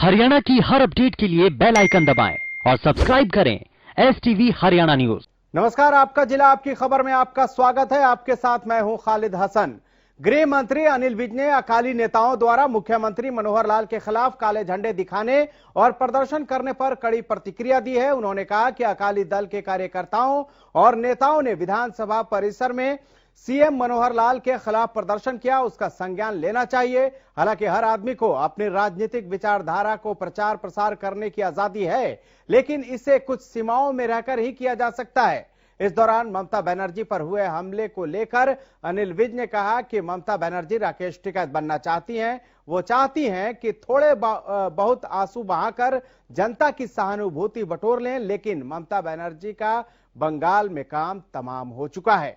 हरियाणा की हर अपडेट के लिए बेल आइकन दबाएं और सब्सक्राइब करें STV हरियाणा न्यूज। नमस्कार, आपका जिला आपकी खबर में आपका स्वागत है। आपके साथ मैं हूं खालिद हसन। गृह मंत्री अनिल विज ने अकाली नेताओं द्वारा मुख्यमंत्री मनोहर लाल के खिलाफ काले झंडे दिखाने और प्रदर्शन करने पर कड़ी प्रतिक्रिया दी है। उन्होंने कहा कि अकाली दल के कार्यकर्ताओं और नेताओं ने विधानसभा परिसर में सीएम मनोहर लाल के खिलाफ प्रदर्शन किया, उसका संज्ञान लेना चाहिए। हालांकि हर आदमी को अपनी राजनीतिक विचारधारा को प्रचार प्रसार करने की आजादी है, लेकिन इसे कुछ सीमाओं में रहकर ही किया जा सकता है। इस दौरान ममता बनर्जी पर हुए हमले को लेकर अनिल विज ने कहा कि ममता बनर्जी राकेश टिकैत बनना चाहती हैं। वो चाहती हैं कि थोड़े बहुत आंसू बहाकर जनता की सहानुभूति बटोर लें, लेकिन ममता बनर्जी का बंगाल में काम तमाम हो चुका है।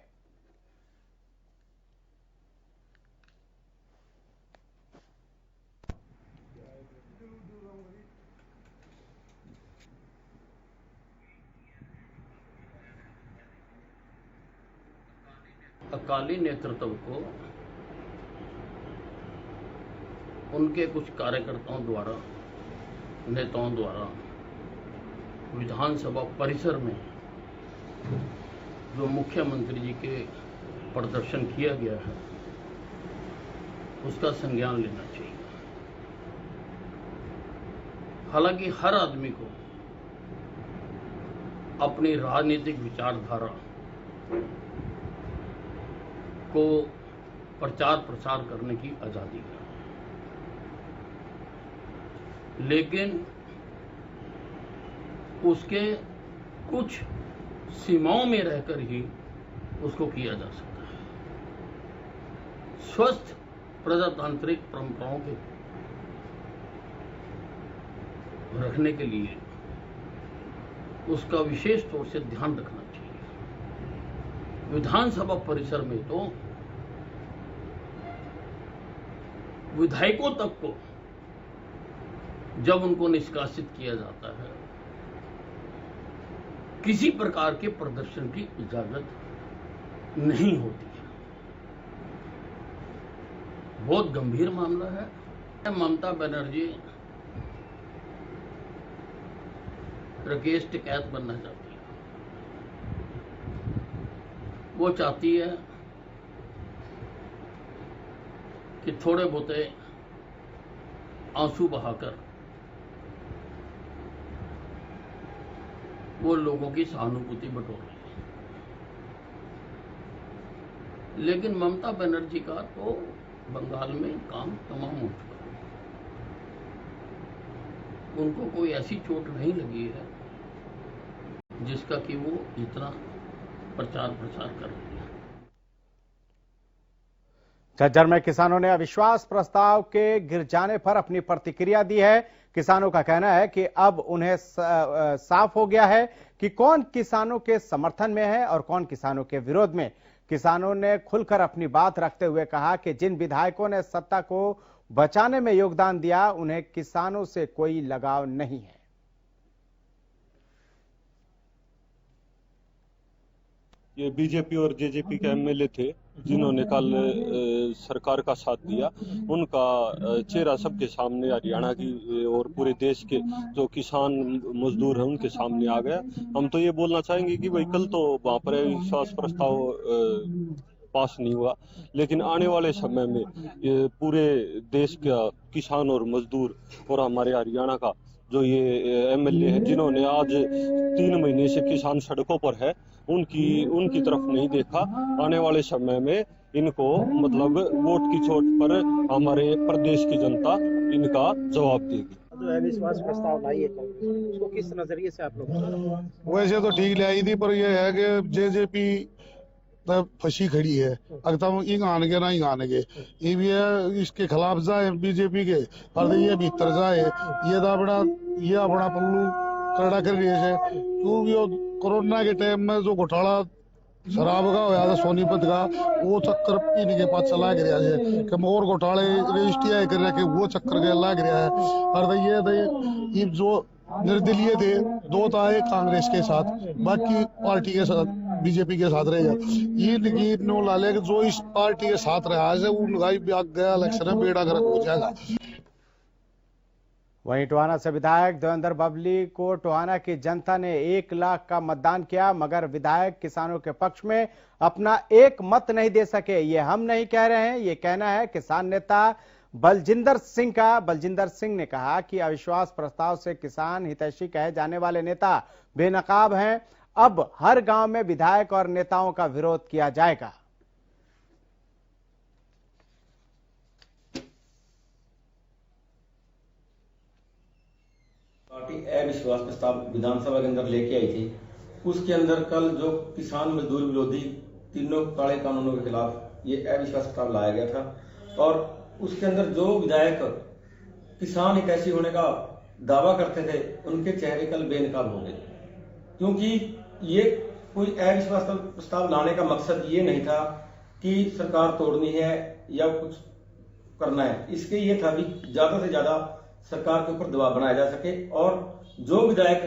अकाली नेतृत्व को उनके कुछ कार्यकर्ताओं द्वारा, नेताओं द्वारा विधानसभा परिसर में जो मुख्यमंत्री जी के प्रदर्शन किया गया है, उसका संज्ञान लेना चाहिए। हालांकि हर आदमी को अपनी राजनीतिक विचारधारा को प्रचार प्रसार करने की आजादी है, लेकिन उसके कुछ सीमाओं में रहकर ही उसको किया जा सकता है। स्वस्थ प्रजातांत्रिक परंपराओं के रखने के लिए उसका विशेष तौर से ध्यान रखना चाहिए। विधानसभा परिसर में तो विधायकों तक को जब उनको निष्कासित किया जाता है, किसी प्रकार के प्रदर्शन की इजाजत नहीं होती है। बहुत गंभीर मामला है। ममता बनर्जी राकेश टिकैत बनना चाहती है। वो चाहती है कि थोड़े बहुते आंसू बहाकर वो लोगों की सहानुभूति बटोर रही है, लेकिन ममता बनर्जी का तो बंगाल में काम तमाम हो चुका है। उनको कोई ऐसी चोट नहीं लगी है जिसका कि वो इतना प्रचार प्रसार कर रही है। झज्जर में किसानों ने अविश्वास प्रस्ताव के गिर जाने पर अपनी प्रतिक्रिया दी है। किसानों का कहना है कि अब उन्हें साफ हो गया है कि कौन किसानों के समर्थन में है और कौन किसानों के विरोध में। किसानों ने खुलकर अपनी बात रखते हुए कहा कि जिन विधायकों ने सत्ता को बचाने में योगदान दिया, उन्हें किसानों से कोई लगाव नहीं है। ये बीजेपी और जेजेपी के एमएलए थे जिन्होंने कल सरकार का साथ दिया। उनका चेहरा सबके सामने हरियाणा की और पूरे देश के जो किसान मजदूर हैं उनके सामने आ गया। हम तो ये बोलना चाहेंगे कि भाई कल तो वहां पर विश्वास प्रस्ताव पास नहीं हुआ, लेकिन आने वाले समय में ये पूरे देश का किसान और मजदूर और हमारे हरियाणा का जो ये एमएलए है जिन्होंने आज 3 महीने से किसान सड़कों पर है, उनकी तरफ नहीं देखा। आने वाले समय में इनको मतलब वोट की चोट पर हमारे प्रदेश की जनता इनका जवाब देगी। जो अविश्वास प्रस्ताव लाई है कांग्रेस, उसको किस नजरिए से आप लोग? वैसे तो ठीक लाई थी, पर यह है कि जेजेपी फंसी खड़ी है। अगर इंग आन के ना इंग के ये भी है, इसके खिलाफ जाए बीजेपी के और ये भीतर जाए, ये अपना पल्लू कड़ा कर रही है। क्योंकि कोरोना के टाइम में जो घोटाला शराब का होया था सोनीपत का, वो चक्कर इनके पास चला गया है कि और घोटाले रजिस्ट्री कर रहे वो चक्कर के लग रहा है। और ये जो निर्दलीय थे दो ताए कांग्रेस के साथ, बाकी पार्टी के साथ बीजेपी के साथ रहेगा। ये नो लाले जो इस पार्टी के साथ रहा है उनका गया इलेक्शन में बेड़ा गर्क हो जाएगा। वहीं टोहाना से विधायक देवेंद्र बबली को टोहाना की जनता ने 1 लाख का मतदान किया, मगर विधायक किसानों के पक्ष में अपना एक मत नहीं दे सके। ये हम नहीं कह रहे हैं, ये कहना है किसान नेता बलजिंदर सिंह का। बलजिंदर सिंह ने कहा कि अविश्वास प्रस्ताव से किसान हितैषी कहे जाने वाले नेता बेनकाब हैं। अब हर गांव में विधायक और नेताओं का विरोध किया जाएगा। पार्टी अविश्वास प्रस्ताव विधानसभा के अंदर लेके आई थी, उसके अंदर कल जो किसान मजदूर विरोधी तीनों काले कानूनों के खिलाफ ये अविश्वास प्रस्ताव लाया गया था और उसके अंदर जो विधायक किसान हितैषी होने का दावा करते थे उनके चेहरे कल बेनकाब हो गए, क्योंकि ये कोई अविश्वास प्रस्ताव लाने का मकसद ये नहीं था कि सरकार तोड़नी है या कुछ करना है। इसके ये था कि ज्यादा से ज्यादा सरकार के ऊपर दबाव बनाया जा सके और जो विधायक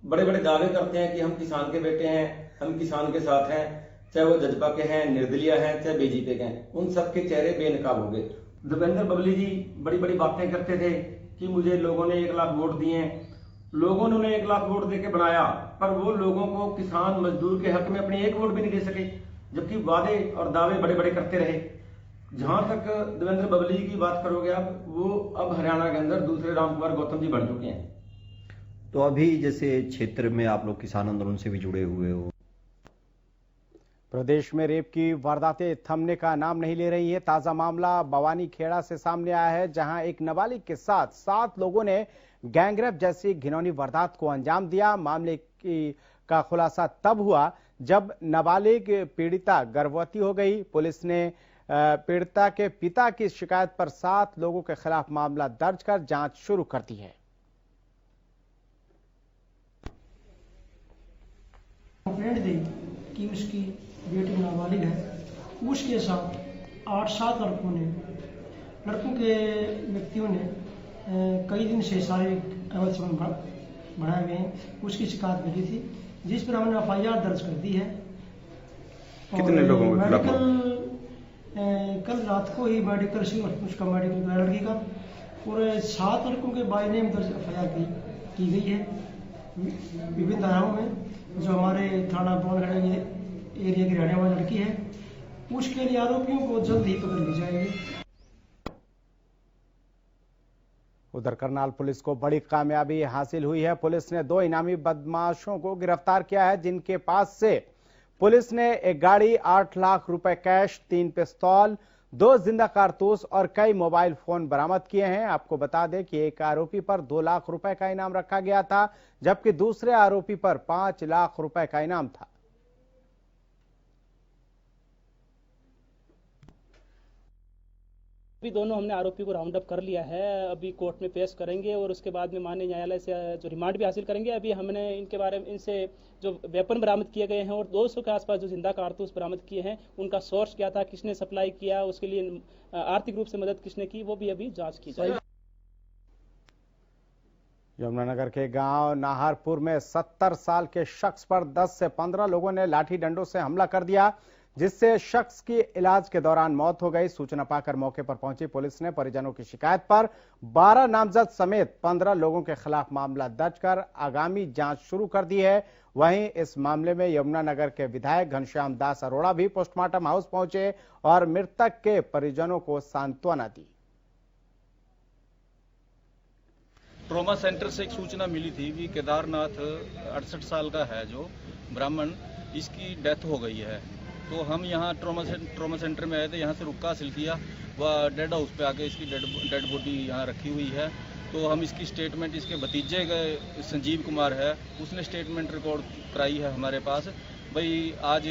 बड़े बड़े दावे करते हैं कि हम किसान के बेटे हैं, हम किसान के साथ हैं, चाहे वो जजपा के हैं, निर्दलीय हैं, चाहे बीजेपी के हैं, उन सबके चेहरे बेनकाब हो गए। देवेंद्र बबली जी बड़ी बड़ी बातें करते थे कि मुझे लोगों ने 1 लाख वोट दिए हैं। लोगों ने उन्हें 1 लाख वोट देके बनाया, पर वो लोगों को किसान मजदूर के हक में अपने 1 वोट भी नहीं दे सके, जबकि वादे और दावे बड़े बड़े करते रहे। जहां तक देवेंद्र बबली की बात करोगे आप, वो अब हरियाणा के अंदर दूसरे रामकुमार गौतम जी बन चुके हैं। तो अभी जैसे क्षेत्र में आप लोग किसान आंदोलन से भी जुड़े हुए हो, प्रदेश में रेप की वारदातें थमने का नाम नहीं ले रही है। ताजा मामला बवानी खेड़ा से सामने आया है, जहां एक नाबालिग के साथ 7 लोगों ने गैंगरेप जैसी घिनौनी वारदात को अंजाम दिया। मामले का खुलासा तब हुआ जब नाबालिग पीड़िता गर्भवती हो गई। पुलिस ने पीड़िता के पिता की शिकायत पर 7 लोगों के खिलाफ मामला दर्ज कर जांच शुरू कर दी है। कंप्लेंट दी कि उसकी बेटी नाबालिग है, उसके साथ 8-7 लड़कों के व्यक्तियों ने कई दिन से शारीरिक अवैध संबंध बढ़ाए हुए हैं। उसकी शिकायत मिली थी, जिस पर हमने FIR दर्ज कर दी है। कितने लोगों के खिलाफ? कल रात को ही मेडिकल से उसका मेडिकल गया लड़की का, और 7 लड़कों के बाय नेम दर्ज FIR की गई है विभिन्न धाराओं में। जो हमारे थाना बोनगढ़ एरिया की रहने वाली लड़की है, उसके लिए आरोपियों को जल्द ही पकड़ ली जाएगी। उधर करनाल पुलिस को बड़ी कामयाबी हासिल हुई है। पुलिस ने 2 इनामी बदमाशों को गिरफ्तार किया है, जिनके पास से पुलिस ने एक गाड़ी, 8 लाख रुपए कैश, 3 पिस्तौल, 2 जिंदा कारतूस और कई मोबाइल फोन बरामद किए हैं। आपको बता दें कि एक आरोपी पर 2 लाख रुपए का इनाम रखा गया था, जबकि दूसरे आरोपी पर 5 लाख रुपए का इनाम था। अभी दोनों हमने आरोपी को राउंड अप कर लिया है, अभी कोर्ट में पेश करेंगे और उसके बाद में माननीय न्यायालय से जो रिमांड भी हासिल करेंगे। अभी हमने इनके बारे में इनसे जो वेपन बरामद किए गए हैं और 200 के आसपास जो जिंदा कारतूस बरामद किए हैं, उनका सोर्स क्या था, किसने सप्लाई किया, उसके लिए आर्थिक रूप से मदद किसने की, वो भी अभी जांच की जाएगी। यमुनानगर के गांव नाहरपुर में 70 साल के शख्स पर 10 से 15 लोगों ने लाठी डंडों से हमला कर दिया, जिससे शख्स की इलाज के दौरान मौत हो गई। सूचना पाकर मौके पर पहुंची पुलिस ने परिजनों की शिकायत पर 12 नामजद समेत 15 लोगों के खिलाफ मामला दर्ज कर आगामी जांच शुरू कर दी है। वहीं इस मामले में यमुनानगर के विधायक घनश्याम दास अरोड़ा भी पोस्टमार्टम हाउस पहुंचे और मृतक के परिजनों को सांत्वना दी। ट्रॉमा सेंटर से एक सूचना मिली थी कि केदारनाथ 68 साल का है जो ब्राह्मण, इसकी डेथ हो गई है। तो हम यहाँ ट्रॉमा सेंटर में आए थे, यहाँ से रुका हासिल किया, वह डेड हाउस पे आके इसकी डेड बॉडी यहाँ रखी हुई है। तो हम इसकी स्टेटमेंट, इसके भतीजे के संजीव कुमार है, उसने स्टेटमेंट रिकॉर्ड कराई है हमारे पास। भाई आज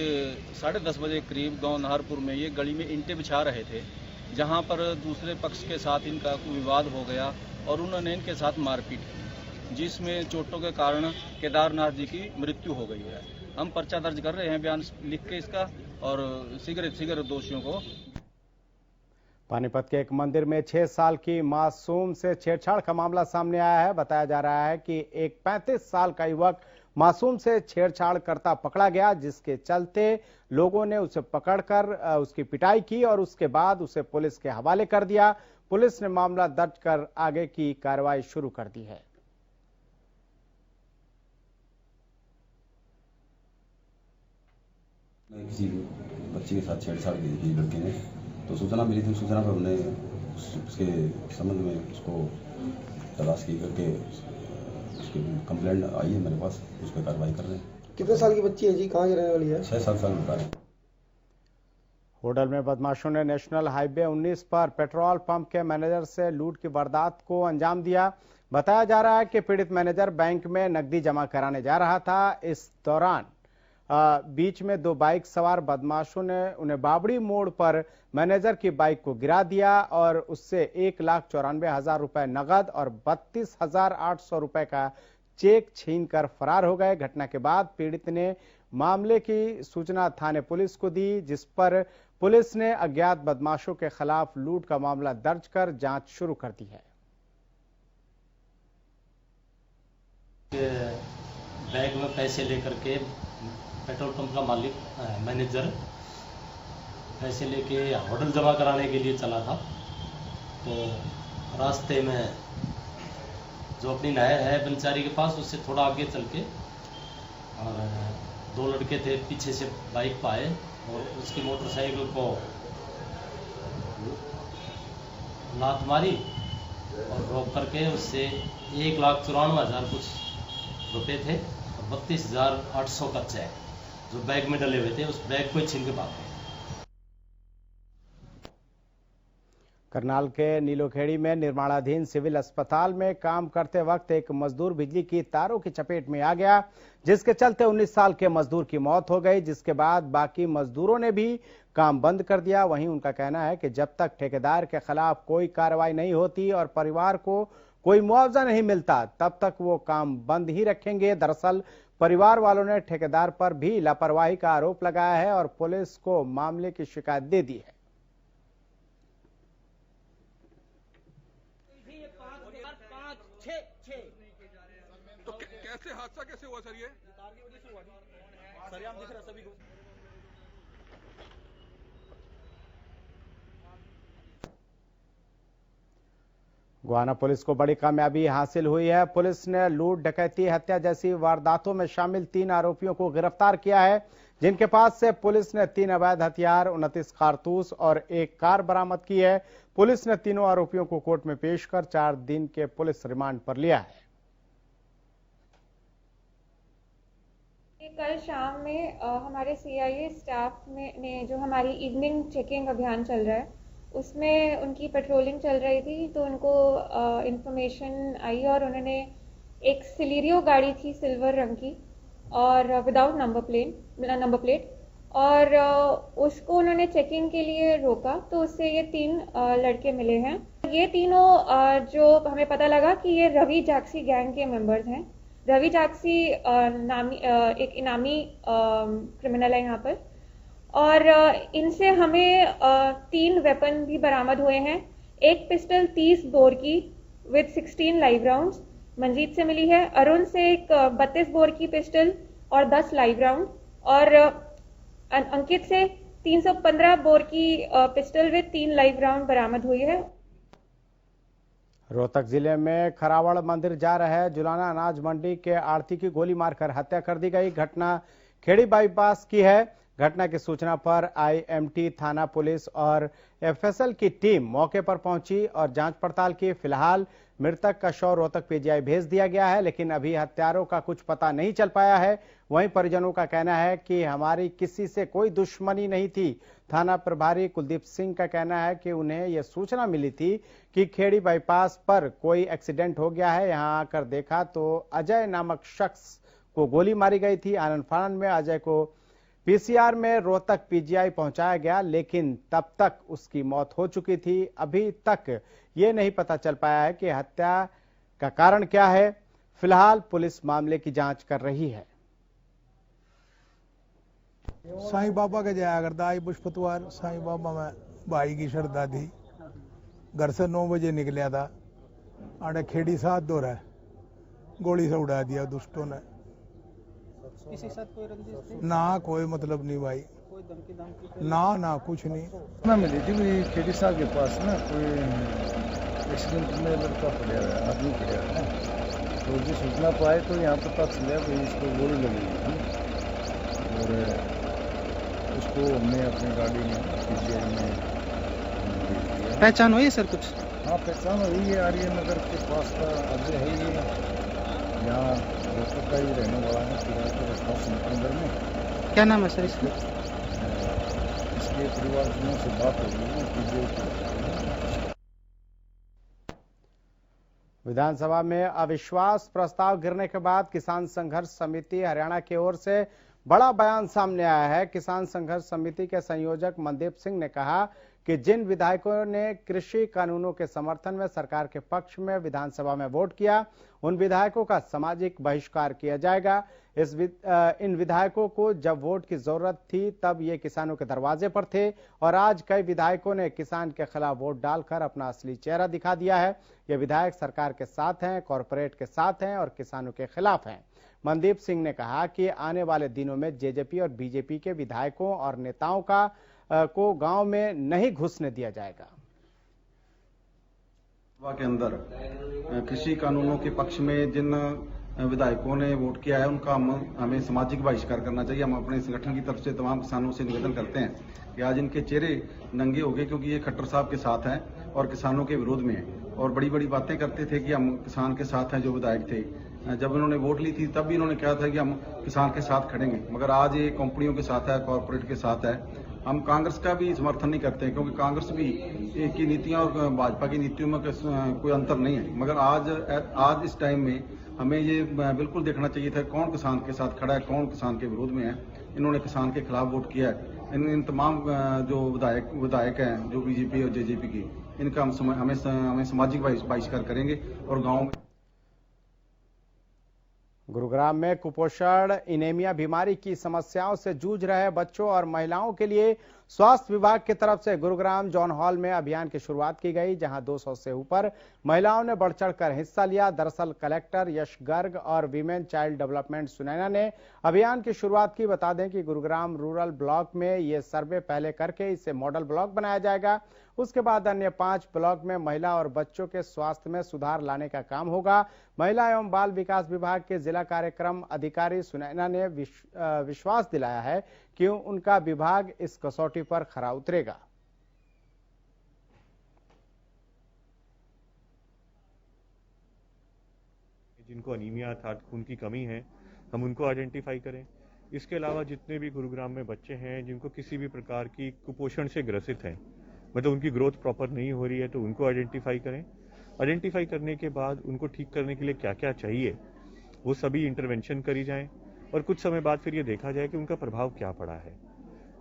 10:30 बजे करीब गांव नाहरपुर में ये गली में ईंटें बिछा रहे थे, जहां पर दूसरे पक्ष के साथ इनका कोई विवाद हो गया और उन्होंने इनके साथ मारपीट की, जिसमें चोटों के कारण केदारनाथ जी की मृत्यु हो गई है। हम पर्चा दर्ज कर रहे हैं बयान लिख के इसका, और शीघ्र दोषियों को। पानीपत के एक मंदिर में 6 साल की मासूम से छेड़छाड़ का मामला सामने आया है। बताया जा रहा है कि एक 35 साल का युवक मासूम से छेड़छाड़ करता पकड़ा गया, जिसके चलते लोगों ने उसे पकड़कर उसकी पिटाई की और उसके बाद उसे पुलिस के हवाले कर दिया। पुलिस ने मामला दर्ज कर आगे की कार्रवाई शुरू कर दी है। किसी बच्ची के साथ छेड़छाड़ की थी लड़के ने, तो सूचना मिली थी। सूचना पर हमने उसके संबंध में उसको तलाश की करके उसकी कंप्लेंट आई है मेरे पास, उस पर कार्रवाई कर रहे हैं। कितने साल की बच्ची है जी, कहाँ की रहने वाली है? 6-7 साल बता रहे हैं। होडल में बदमाशों ने नेशनल हाईवे 19 पर पेट्रोल पंप के मैनेजर से लूट की वारदात को अंजाम दिया। बताया जा रहा है कि पीड़ित मैनेजर बैंक में नकदी जमा कराने जा रहा था। इस दौरान बीच में 2 बाइक सवार बदमाशों ने उन्हें बाबड़ी मोड़ पर मैनेजर की बाइक को गिरा दिया और उससे 1,94,000 रुपए नगद और 32,800 रुपए का चेक छीनकर फरार हो गए। घटना के बाद पीड़ित ने मामले की सूचना थाने पुलिस को दी, जिस पर पुलिस ने अज्ञात बदमाशों के खिलाफ लूट का मामला दर्ज कर जांच शुरू कर दी है। बैग में पैसे लेकर के पेट्रोल पंप का मालिक मैनेजर पैसे लेके होटल जमा कराने के लिए चला था, तो रास्ते में जो अपनी नहर है बनचारी के पास, उससे थोड़ा आगे चल के और 2 लड़के थे पीछे से बाइक पाए और उसकी मोटरसाइकिल को लात मारी और रोक करके उससे 1,94,000 कुछ रुपए थे और 32,800 का चेक जो बैग में डले हुए थे, उस बैग को छीन के भाग गए। करनाल के नीलोखेड़ी में निर्माणाधीन सिविल अस्पताल में काम करते वक्त एक मजदूर बिजली की तारों की चपेट में आ गया, जिसके चलते 19 साल के मजदूर की मौत हो गई। जिसके बाद बाकी मजदूरों ने भी काम बंद कर दिया। वहीं उनका कहना है कि जब तक ठेकेदार के खिलाफ कोई कार्रवाई नहीं होती और परिवार को कोई मुआवजा नहीं मिलता, तब तक वो काम बंद ही रखेंगे। दरअसल परिवार वालों ने ठेकेदार पर भी लापरवाही का आरोप लगाया है और पुलिस को मामले की शिकायत दे दी है। तो कैसे हादसा कैसे हुआ सर? ये सरियाम दिख रहा सभी को। गोहाना पुलिस को बड़ी कामयाबी हासिल हुई है। पुलिस ने लूट, डकैती, हत्या जैसी वारदातों में शामिल 3 आरोपियों को गिरफ्तार किया है, जिनके पास से पुलिस ने 3 अवैध हथियार, 29 कारतूस और 1 कार बरामद की है। पुलिस ने तीनों आरोपियों को कोर्ट में पेश कर 4 दिन के पुलिस रिमांड पर लिया है। कल शाम में हमारे सीआईए स्टाफ ने जो हमारी इवनिंग चेकिंग अभियान चल रहा है, उसमें उनकी पेट्रोलिंग चल रही थी, तो उनको इंफॉर्मेशन आई और उन्होंने एक सिलेरियो गाड़ी थी सिल्वर रंग की और विदाउट नंबर प्लेट, और उसको उन्होंने चेकिंग के लिए रोका, तो उससे ये 3 लड़के मिले हैं। ये तीनों जो हमें पता लगा कि ये रवि जाक्सी गैंग के मेंबर्स हैं। रवि जाक्सी एक इनामी क्रिमिनल है यहाँ पर, और इनसे हमें 3 वेपन भी बरामद हुए हैं। एक पिस्टल 30 बोर की विद 16 लाइव राउंड्स मंजीत से मिली है। अरुण से एक 32 बोर की पिस्टल और 10 लाइव राउंड, और अंकित से 315 बोर की पिस्टल विद 3 लाइव राउंड बरामद हुई है। रोहतक जिले में खरावड़ मंदिर जा रहे जुलाना अनाज मंडी के आड़ती की गोली मारकर हत्या कर दी गई। घटना खेड़ी बाईपास की है। घटना की सूचना पर आईएमटी थाना पुलिस और एफएसएल की टीम मौके पर पहुंची और जांच पड़ताल की। फिलहाल मृतक का शव रोहतक पीजीआई भेज दिया गया है, लेकिन अभी हत्यारों का कुछ पता नहीं चल पाया है। वहीं परिजनों का कहना है कि हमारी किसी से कोई दुश्मनी नहीं थी। थाना प्रभारी कुलदीप सिंह का कहना है कि उन्हें यह सूचना मिली थी कि खेड़ी बाईपास पर कोई एक्सीडेंट हो गया है। यहां आकर देखा तो अजय नामक शख्स को गोली मारी गई थी। आनंद फानन में अजय को पीसीआर में रोहतक पीजीआई पहुंचाया गया, लेकिन तब तक उसकी मौत हो चुकी थी। अभी तक ये नहीं पता चल पाया है कि हत्या का कारण क्या है। फिलहाल पुलिस मामले की जांच कर रही है। साईं बाबा के जाया करता आज पुष्पतवार। साईं बाबा में भाई की श्रद्धा थी। घर से 9 बजे निकला था, आड़े खेड़ी साथ दो रहा, गोली से उड़ा दिया दुष्टों ने। किसी के साथ कोई रंजिश थी? ना कोई मतलब नहीं भाई। कोई धमकी धमकी? ना ना कुछ नहीं। ना मिली थी वही खेड़ी साहब के पास ना कोई एक्सीडेंट में लड़का पड़ा है, आदमी पड़ा है, तो जो सूचना पाए तो यहाँ पता चला कि इसको गोली लगी थी और उसको हमने अपनी गाड़ी में पीजीआई में भेज दिया। पहचान हुई है सर कुछ? हाँ पहचान हुई है, आर्य नगर के पास का अजय है ये, यहाँ रोहतक का ही रहने वाला है, किराए के रखा अंदर में। क्या नाम है सर इसका? इसके परिवारजनों से बात हो गई है, पीजीआई विधानसभा में अविश्वास प्रस्ताव गिरने के बाद किसान संघर्ष समिति हरियाणा की ओर से बड़ा बयान सामने आया है। किसान संघर्ष समिति के संयोजक मनदीप सिंह ने कहा कि जिन विधायकों ने कृषि कानूनों के समर्थन में सरकार के पक्ष में विधानसभा में वोट किया, उन विधायकों का सामाजिक बहिष्कार किया जाएगा। इन विधायकों को जब वोट की जरूरत थी तब ये किसानों के दरवाजे पर थे और आज कई विधायकों ने किसान के खिलाफ वोट डालकर अपना असली चेहरा दिखा दिया है। ये विधायक सरकार के साथ हैं, कॉरपोरेट के साथ हैं और किसानों के खिलाफ हैं। मनदीप सिंह ने कहा कि आने वाले दिनों में जेजेपी और बीजेपी के विधायकों और नेताओं को गांव में नहीं घुसने दिया जाएगा। सभा के अंदर कृषि कानूनों के पक्ष में जिन विधायकों ने वोट किया है उनका हमें सामाजिक बहिष्कार करना चाहिए। हम अपने संगठन की तरफ से तमाम किसानों से निवेदन करते हैं कि आज इनके चेहरे नंगे हो गए, क्योंकि ये खट्टर साहब के साथ हैं और किसानों के विरोध में हैं और बड़ी बड़ी बातें करते थे कि हम किसान के साथ हैं। जो विधायक थे, जब इन्होंने वोट ली थी तब भी इन्होंने कहा था कि हम किसान के साथ खड़ेंगे, मगर आज ये कंपनियों के साथ है, कॉरपोरेट के साथ है। हम कांग्रेस का भी समर्थन नहीं करते, क्योंकि कांग्रेस भी एक की नीतियां और भाजपा की नीतियों में कोई अंतर नहीं है, मगर आज इस टाइम में हमें ये बिल्कुल देखना चाहिए था कौन किसान के साथ खड़ा है, कौन किसान के विरोध में है। इन्होंने किसान के खिलाफ वोट किया है। इन तमाम जो विधायक हैं जो बीजेपी और जेजेपी की, इनका हमें सामाजिक बहिष्कार करेंगे और गाँव में। गुरुग्राम में कुपोषण, एनीमिया बीमारी की समस्याओं से जूझ रहे बच्चों और महिलाओं के लिए स्वास्थ्य विभाग की तरफ से गुरुग्राम जॉन हॉल में अभियान की शुरुआत की गई, जहां 200 से ऊपर महिलाओं ने बढ़ चढ़कर हिस्सा लिया। दरअसल कलेक्टर यश गर्ग और वीमेन चाइल्ड डेवलपमेंट सुनैना ने अभियान की शुरुआत की। बता दें कि गुरुग्राम रूरल ब्लॉक में ये सर्वे पहले करके इसे मॉडल ब्लॉक बनाया जाएगा। उसके बाद अन्य 5 ब्लॉक में महिला और बच्चों के स्वास्थ्य में सुधार लाने का काम होगा। महिला एवं बाल विकास विभाग के जिला कार्यक्रम अधिकारी सुनैना ने विश्वास दिलाया है कि उनका विभाग इस कसौटी पर खरा उतरेगा। जिनको अनीमिया अर्थात खून की कमी है, हम उनको आइडेंटिफाई करें। इसके अलावा जितने भी गुरुग्राम में बच्चे हैं जिनको किसी भी प्रकार की कुपोषण से ग्रसित हैं, मतलब उनकी ग्रोथ प्रॉपर नहीं हो रही है, तो उनको आइडेंटिफाई करें। आइडेंटिफाई करने के बाद उनको ठीक करने के लिए क्या क्या चाहिए वो सभी इंटरवेंशन करी जाएं और कुछ समय बाद फिर ये देखा जाए कि उनका प्रभाव क्या पड़ा है।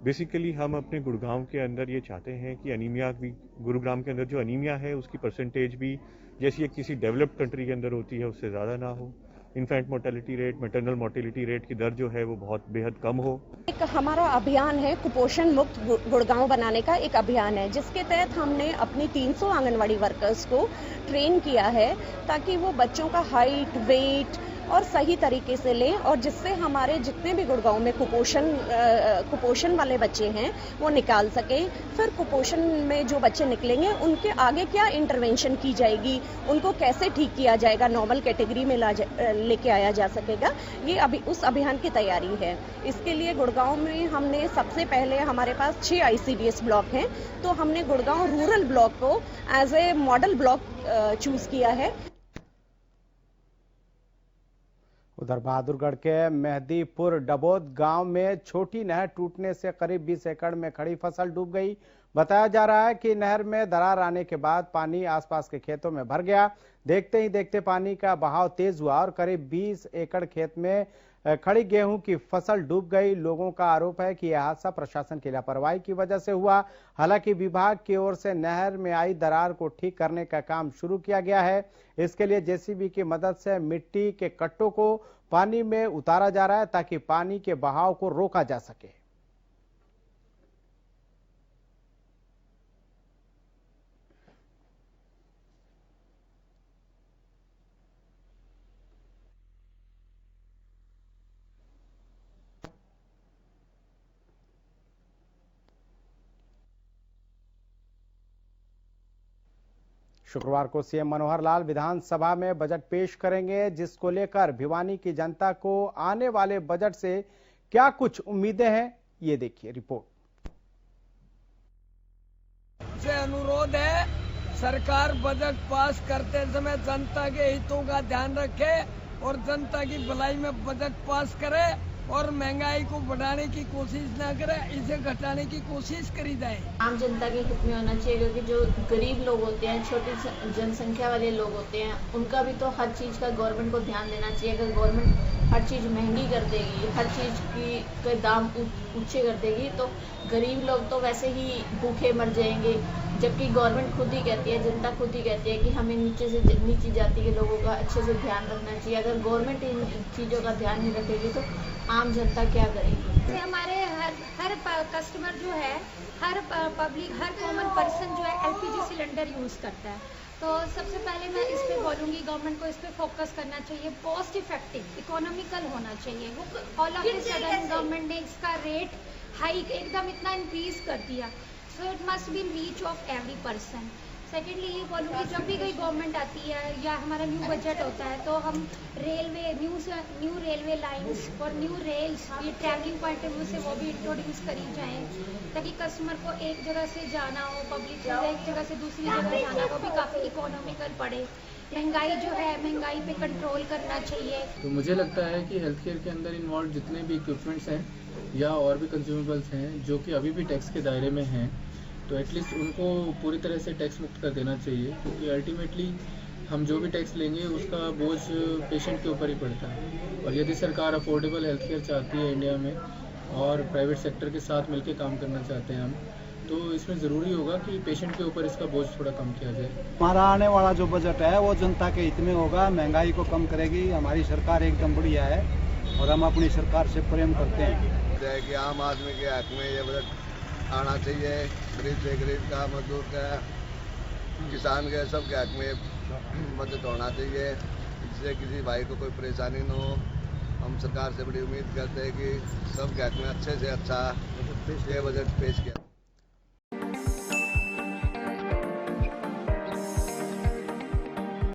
बेसिकली हम अपने गुड़गांव के अंदर ये चाहते हैं कि अनीमिया भी, गुरुग्राम के अंदर जो अनीमिया है उसकी परसेंटेज भी जैसी एक किसी डेवलप्ड कंट्री के अंदर होती है उससे ज़्यादा ना हो। Infant mortality rate, maternal mortality rate की दर जो है वो बहुत बेहद कम हो। एक हमारा अभियान है कुपोषण मुक्त गुड़गांव बनाने का एक अभियान है, जिसके तहत हमने अपनी 300 आंगनवाड़ी वर्कर्स को ट्रेन किया है ताकि वो बच्चों का हाइट, वेट और सही तरीके से लें और जिससे हमारे जितने भी गुड़गांव में कुपोषण वाले बच्चे हैं वो निकाल सकें। फिर कुपोषण में जो बच्चे निकलेंगे उनके आगे क्या इंटरवेंशन की जाएगी, उनको कैसे ठीक किया जाएगा, नॉर्मल कैटेगरी में लेके आया जा सकेगा, ये अभी उस अभियान की तैयारी है। इसके लिए गुड़गांव में हमने सबसे पहले, हमारे पास 6 ICDS ब्लॉक हैं, तो हमने गुड़गांव रूरल ब्लॉक को as a model block choose किया है। उधर बहादुरगढ़ के मेहदीपुर डबोद गांव में छोटी नहर टूटने से करीब 20 एकड़ में खड़ी फसल डूब गई। बताया जा रहा है कि नहर में दरार आने के बाद पानी आसपास के खेतों में भर गया। देखते ही देखते पानी का बहाव तेज हुआ और करीब 20 एकड़ खेत में खड़ी गेहूं की फसल डूब गई। लोगों का आरोप है कि यह हादसा प्रशासन की लापरवाही की वजह से हुआ। हालांकि विभाग की ओर से नहर में आई दरार को ठीक करने का काम शुरू किया गया है। इसके लिए जेसीबी की मदद से मिट्टी के कट्टों को पानी में उतारा जा रहा है ताकि पानी के बहाव को रोका जा सके। शुक्रवार को सीएम मनोहर लाल विधानसभा में बजट पेश करेंगे, जिसको लेकर भिवानी की जनता को आने वाले बजट से क्या कुछ उम्मीदें हैं, ये देखिए रिपोर्ट। से अनुरोध है, सरकार बजट पास करते समय जनता के हितों का ध्यान रखे और जनता की भलाई में बजट पास करे और महंगाई को बढ़ाने की कोशिश ना करे, इसे घटाने की कोशिश करी जाए। आम जनता के हित में होना चाहिए, क्योंकि जो गरीब लोग होते हैं, छोटी जनसंख्या वाले लोग होते हैं, उनका भी तो हर चीज़ का गवर्नमेंट को ध्यान देना चाहिए। अगर गवर्नमेंट हर चीज़ महंगी कर देगी, हर चीज़ के दाम ऊंचे कर देगी, तो गरीब लोग तो वैसे ही भूखे मर जाएंगे। जबकि गवर्नमेंट खुद ही कहती है, जनता खुद ही कहती है कि हमें नीची जाति के लोगों का अच्छे से ध्यान रखना चाहिए। अगर गवर्नमेंट इन चीज़ों का ध्यान नहीं रखेगी तो आम जनता क्या करेगी। हमारे हर कस्टमर जो है, हर पब्लिक, हर कॉमन पर्सन जो है एलपीजी सिलेंडर यूज़ करता है। तो सबसे पहले मैं इस पे बोलूँगी, गवर्नमेंट को इस पे फोकस करना चाहिए, कॉस्ट इफेक्टिव, इकोनॉमिकल होना चाहिए। All of the sudden government ने इसका रेट हाइक एकदम इतना इंक्रीज कर दिया, so it must be in reach of every person. Secondly ये बोलूँगी, जब भी कोई गवर्नमेंट आती है या हमारा न्यू बजट होता है, तो हम रेलवे न्यू रेलवे लाइंस और न्यू रेल्स, ये ट्रैवलिंग पॉइंट ऑफ व्यू से वो भी इंट्रोड्यूस करी जाएँ, ताकि कस्टमर को एक जगह से जाना हो, पब्लिक को एक जगह से दूसरी जगह जाना, वो भी काफ़ी इकोनॉमिकल पड़े। महंगाई जो है, महंगाई पे कंट्रोल करना चाहिए। तो मुझे लगता है कि हेल्थ केयर के अंदर इन्वॉल्व जितने भी इक्विपमेंट्स हैं या और भी कंज्यूमेबल्स हैं जो कि अभी भी टैक्स के दायरे में हैं, तो एटलीस्ट उनको पूरी तरह से टैक्स मुक्त कर देना चाहिए, क्योंकि अल्टीमेटली हम जो भी टैक्स लेंगे उसका बोझ पेशेंट के ऊपर ही पड़ता है। और यदि सरकार अफोर्डेबल हेल्थ केयर चाहती है इंडिया में और प्राइवेट सेक्टर के साथ मिलकर काम करना चाहते हैं हम, तो इसमें ज़रूरी होगा कि पेशेंट के ऊपर इसका बोझ थोड़ा कम किया जाए। हमारा आने वाला जो बजट है वो जनता के हित में होगा, महंगाई को कम करेगी। हमारी सरकार एकदम बढ़िया है और हम अपनी सरकार से प्रेम करते हैं। कि आम आदमी के हक में ये बजट आना चाहिए, गरीब से गरीब का, मजदूर का, किसान के, सब के हक में बजट होना चाहिए, जिससे किसी भाई को कोई परेशानी न हो। हम सरकार से बड़ी उम्मीद करते हैं कि सब के हक में अच्छे से अच्छा ये बजट पेश किया।